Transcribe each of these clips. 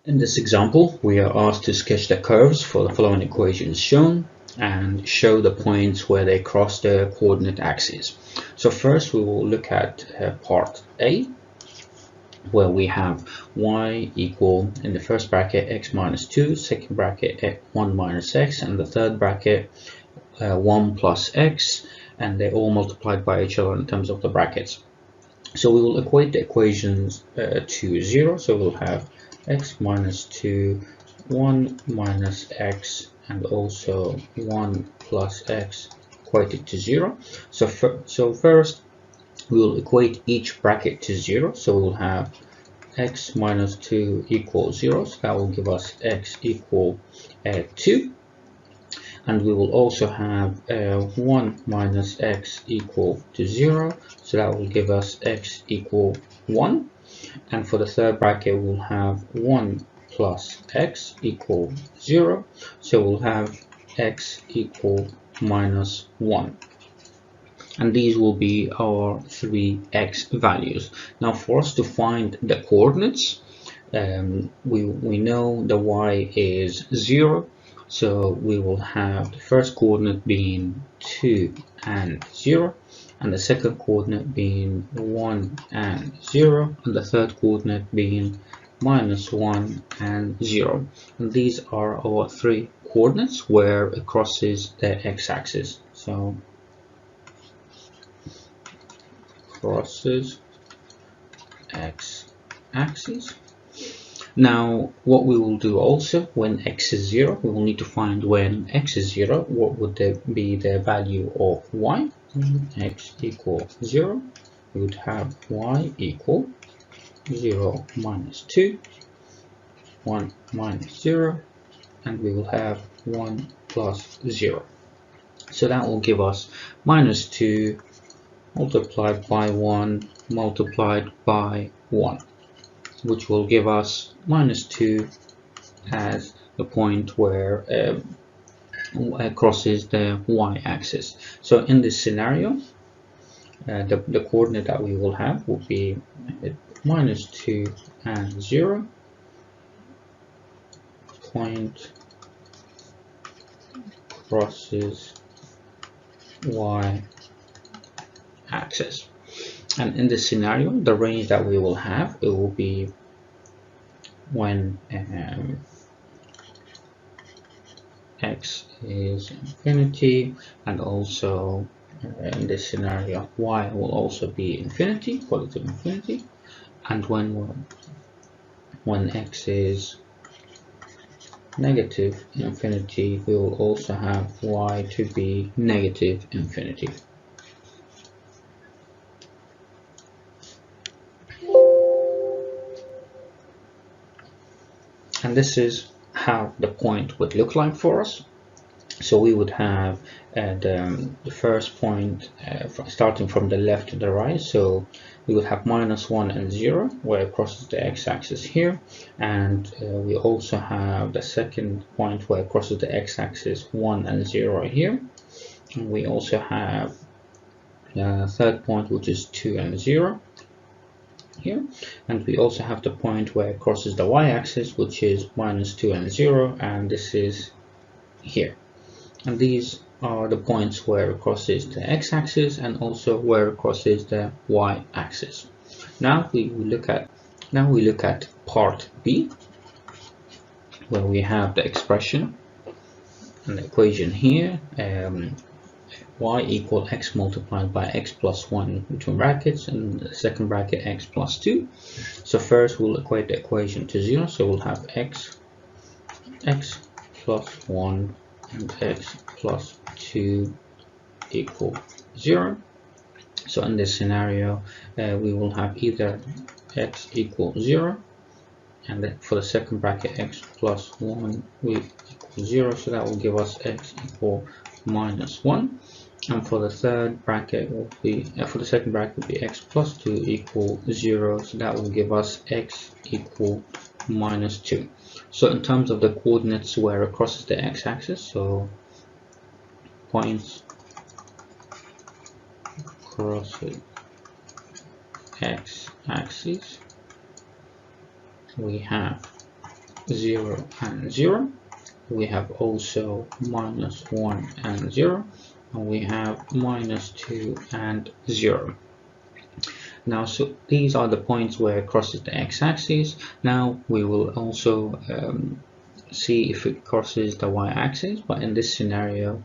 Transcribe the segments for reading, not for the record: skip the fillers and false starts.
In this example, we are asked to sketch the curves for the following equations shown and show the points where they cross the coordinate axes. So first we will look at part A, where we have y equal, in the first bracket, x minus 2, second bracket 1 minus x, and the third bracket 1 plus x, and they're all multiplied by each other in terms of the brackets. So we will equate the equations to 0. So we'll have x minus 2, 1 minus x, and also 1 plus x equated to 0. So first we will equate each bracket to 0. So we'll have x minus 2 equals 0. So that will give us x equal 2. And we will also have 1 minus x equal to 0, so that will give us x equal 1. And for the third bracket, we'll have 1 plus x equal 0, so we'll have x equal minus 1. And these will be our three x values. Now for us to find the coordinates, we know the y is 0. So we will have the first coordinate being 2 and 0, and the second coordinate being 1 and 0, and the third coordinate being minus 1 and 0. And these are our three coordinates where it crosses the x-axis. So crosses x-axis. Now what we will do also, when x is 0, we will need to find when x is 0 what would be the value of y. X equals 0, we would have y equal 0 minus 2, 1 minus 0, and we will have 1 plus 0. So that will give us minus 2 multiplied by 1 multiplied by 1, which will give us minus 2 as the point where crosses the y-axis. So in this scenario, the coordinate that we will have will be minus 2 and 0, point crosses y-axis. And in this scenario, the range that we will have, it will be when x is infinity, and also in this scenario y will also be infinity, positive infinity, and when x is negative infinity, we will also have y to be negative infinity. And this is how the point would look like for us. So we would have the first point starting from the left to the right. So we would have minus 1 and 0 where it crosses the x-axis here, and we also have the second point where it crosses the x-axis 1 and 0 here. And we also have the third point, which is 2 and 0 here, and we also have the point where it crosses the y-axis, which is minus 2 and 0, and this is here. And these are the points where it crosses the x-axis and also where it crosses the y-axis. Now we look at part B, where we have the expression and the equation here. Y equal x multiplied by x plus 1 between brackets, and the second bracket x plus 2. So first we'll equate the equation to 0, so we'll have x plus 1 and x plus 2 equal 0. So in this scenario we will have either x equals 0, and then for the second bracket x plus 1 will equal 0, so that will give us x equal minus 1. And for the third bracket will be, for the second bracket will be x plus 2 equal 0, so that will give us x equal minus 2. So in terms of the coordinates where it crosses the x-axis, so points crossing x-axis, we have 0 and 0. We have also -1 and 0, and we have -2 and 0. Now, so these are the points where it crosses the x-axis. Now we will also see if it crosses the y-axis, but in this scenario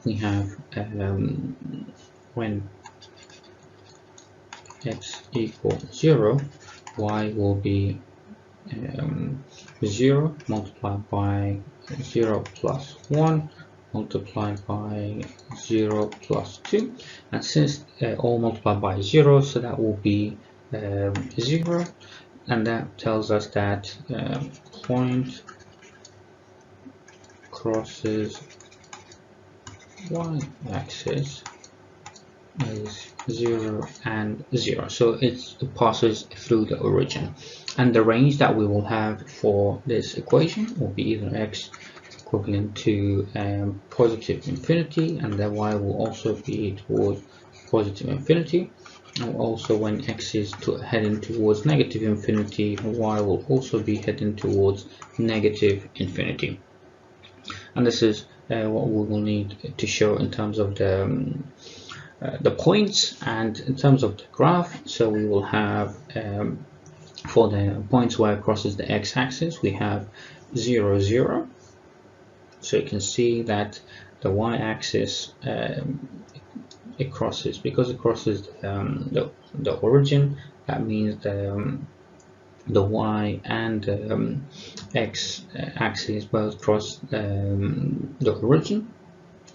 we have when x equals 0, y will be 0 multiplied by 0 plus 1 multiplied by 0 plus 2, and since all multiplied by 0, so that will be 0, and that tells us that point crosses y-axis is 0 and 0, so it passes through the origin, and the range that we will have for this equation will be either x equivalent to positive infinity, and the y will also be towards positive infinity, and also when x is heading towards negative infinity, y will also be heading towards negative infinity. And this is what we will need to show in terms of the points, and in terms of the graph. So we will have for the points where it crosses the x-axis, we have 0, 0. So you can see that the y-axis it crosses, because it crosses the origin. That means the y and x-axis both cross the origin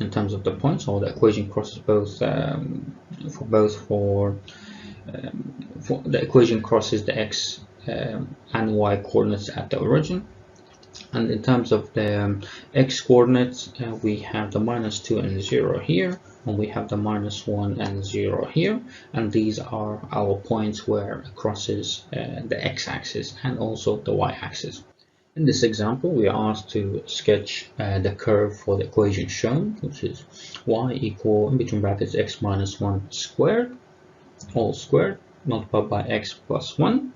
in terms of the points, or the equation crosses both for the equation crosses the x and y coordinates at the origin. And in terms of the x coordinates, we have the -2 and 0 here, and we have the -1 and 0 here, and these are our points where it crosses the x-axis and also the y-axis. In this example, we are asked to sketch the curve for the equation shown, which is y equal, in between brackets, x minus 1 squared, all squared, multiplied by x plus 1.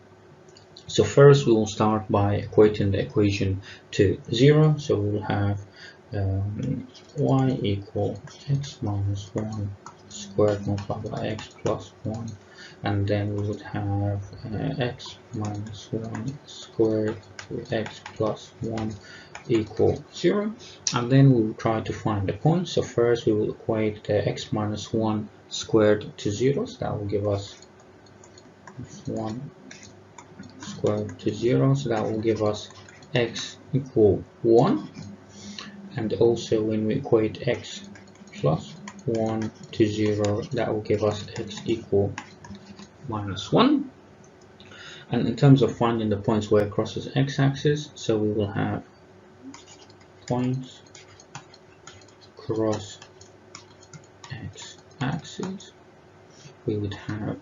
So first we will start by equating the equation to 0. So we will have y equal x minus 1 squared multiplied by x plus 1, and then we would have x minus 1 squared to x plus 1 equal 0, and then we will try to find the point. So first we will equate the x minus 1 squared to 0, so that will give us 1 squared to 0, so that will give us x equal 1, and also when we equate x plus 1 to 0, that will give us x equal -1. And in terms of finding the points where it crosses x-axis, so we will have points cross x-axis. We would have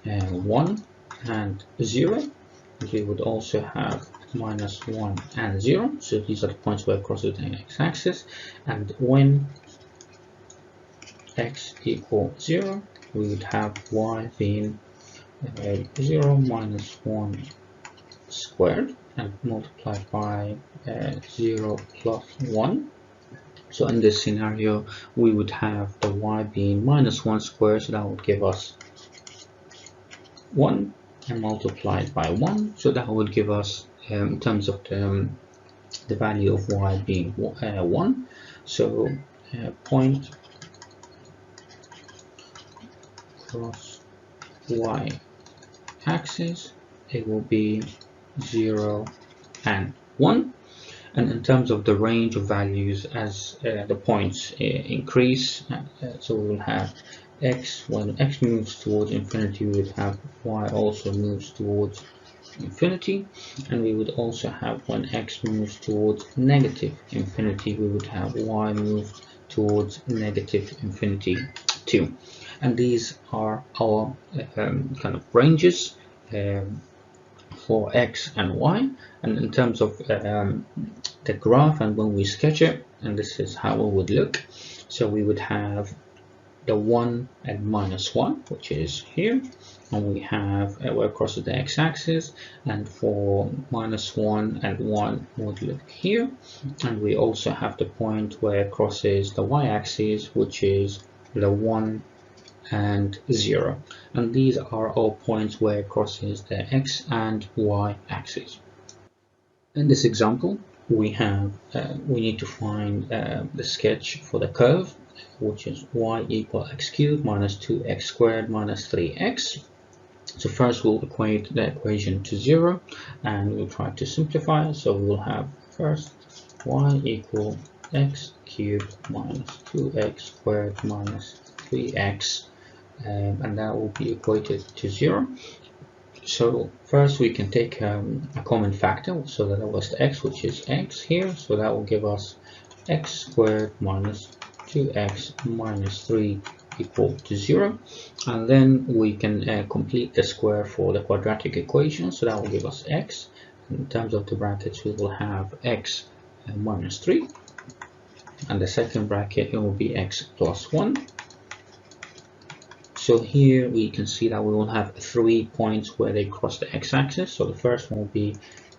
1 and 0. We would also have -1 and 0. So these are the points where it crosses the x-axis. And when x equals 0, we would have y being 0 minus 1 squared and multiplied by 0 plus 1. So in this scenario, we would have the y being -1 squared, so that would give us 1, and multiplied by 1, so that would give us in terms of the value of y being 1. So point cross y-axis, it will be 0 and 1. And in terms of the range of values, as the points increase, so we will have x, when x moves towards infinity, we would have y also moves towards infinity, and we would also have when x moves towards negative infinity, we would have y move towards negative infinity too. And these are our kind of ranges for x and y. And in terms of the graph, and when we sketch it, and this is how it would look. So we would have the 1 and -1, which is here, and we have where it crosses the x-axis, and for -1 and 1 would look here, and we also have the point where it crosses the y-axis, which is the 1 and 0, and these are all points where it crosses the x and y axis. In this example, we need to find the sketch for the curve, which is y equal x cubed minus 2x squared minus 3x. So first we'll equate the equation to 0, and we'll try to simplify. So we'll have first y equal x cubed minus 2x squared minus 3x, and that will be equated to 0. So first we can take a common factor, so that was the x, which is x here, so that will give us x squared minus 2x minus 3 equal to 0, and then we can complete the square for the quadratic equation, so that will give us x. In terms of the brackets, we will have x minus 3, and the second bracket it will be x plus 1. So here we can see that we will have 3 points where they cross the x-axis. So the first one will be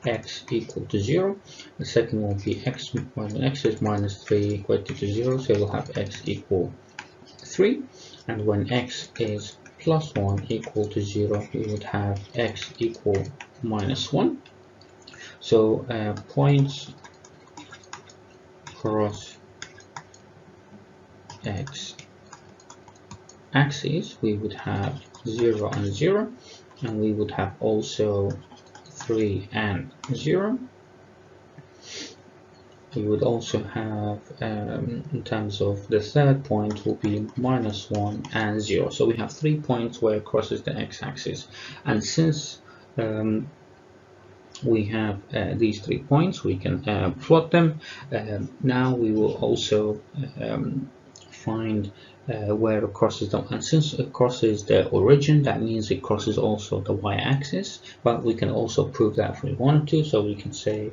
x equal to 0. The second will be x, when x is minus 3 equated to 0, so we'll have x equal 3. And when x is plus 1 equal to 0, we would have x equal minus 1. So points cross x axis, we would have 0 and 0, and we would have also 3 and 0. We would also have, in terms of the third point, will be minus 1 and 0. So we have 3 points where it crosses the x-axis, and since we have these 3 points, we can plot them. Now we will also find where it crosses them, and since it crosses the origin, that means it crosses also the y-axis, but we can also prove that if we want to. So we can say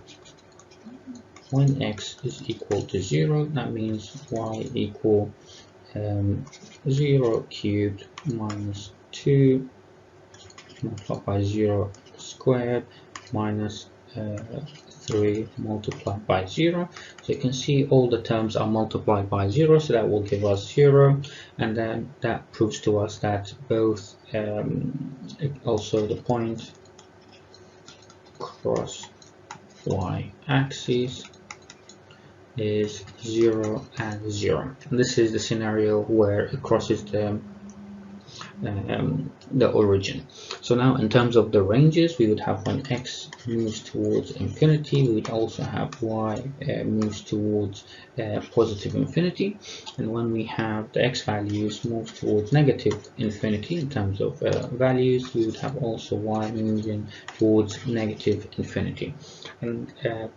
when x is equal to 0, that means y equal 0 cubed minus 2 multiplied by 0 squared minus 3 multiplied by 0. So you can see all the terms are multiplied by 0, so that will give us 0, and then that proves to us that both also the point cross y-axis is 0 and 0. And this is the scenario where it crosses the origin. So now in terms of the ranges, we would have when x moves towards infinity, we would also have y moves towards positive infinity, and when we have the x values move towards negative infinity in terms of values, we would have also y moving towards negative infinity. And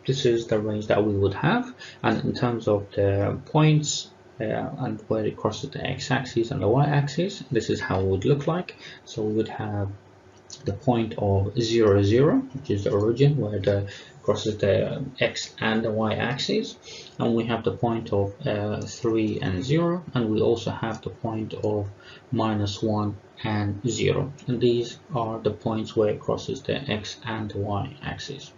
this is the range that we would have. And in terms of the points and where it crosses the x-axis and the y-axis, this is how it would look like. So we would have the point of 0, 0, which is the origin where it crosses the x and the y-axis, and we have the point of 3 and 0, and we also have the point of minus 1 and 0, and these are the points where it crosses the x and the y-axis.